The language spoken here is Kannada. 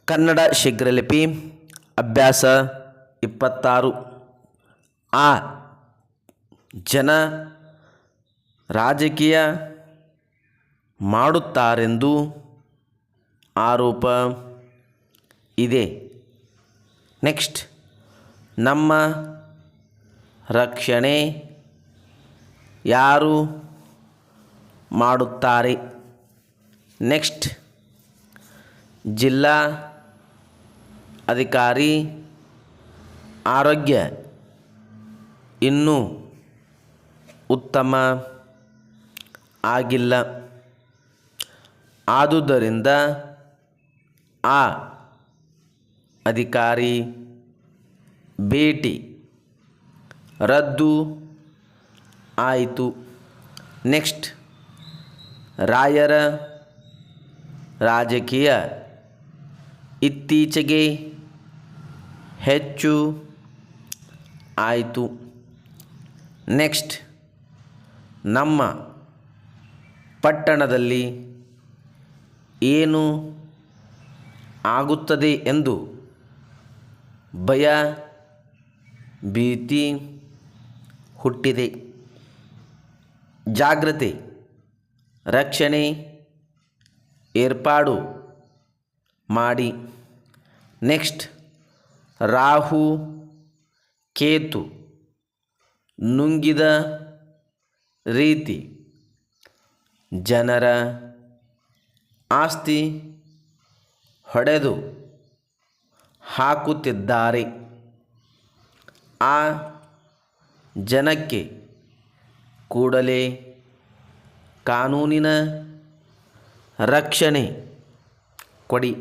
ಕನ್ನಡ ಶೀಘ್ರಲಿಪಿ ಅಭ್ಯಾಸ 26. ಆ ಜನ ರಾಜಕೀಯ ಮಾಡುತ್ತಾರೆಂದು ಆರೋಪ ಇದೆ. ನೆಕ್ಸ್ಟ್, ನಮ್ಮ ರಕ್ಷಣೆ ಯಾರು ಮಾಡುತ್ತಾರೆ? ನೆಕ್ಸ್ಟ್, ಜಿಲ್ಲಾ ಅಧಿಕಾರಿ ಆರೋಗ್ಯ ಇನ್ನೂ ಉತ್ತಮ ಆಗಿಲ್ಲ. ಆದುದರಿಂದ ಆ ಅಧಿಕಾರಿ ಭೇಟಿ ರದ್ದು ಆಯಿತು. ನೆಕ್ಸ್ಟ್, ರಾಯರ ರಾಜಕೀಯ ಇತ್ತೀಚೆಗೆ ಹೆಚ್ಚು ಆಯಿತು. ನೆಕ್ಸ್ಟ್, ನಮ್ಮ ಪಟ್ಟಣದಲ್ಲಿ ಏನು ಆಗುತ್ತದೆ ಎಂದು ಭಯ ಭೀತಿ ಹುಟ್ಟಿದೆ. ಜಾಗ್ರತೆ ರಕ್ಷಣೆ ಏರ್ಪಾಡು ಮಾಡಿ. ನೆಕ್ಸ್ಟ್, ರಾಹು ಕೇತು ನುಂಗಿದ ರೀತಿ ಜನರ ಆಸ್ತಿ ಹೊಡೆದು ಹಾಕುತ್ತಿದ್ದಾರೆ. ಆ ಜನಕ್ಕೆ ಕೂಡಲೇ ಕಾನೂನಿನ ರಕ್ಷಣೆ ಕೊಡಿ.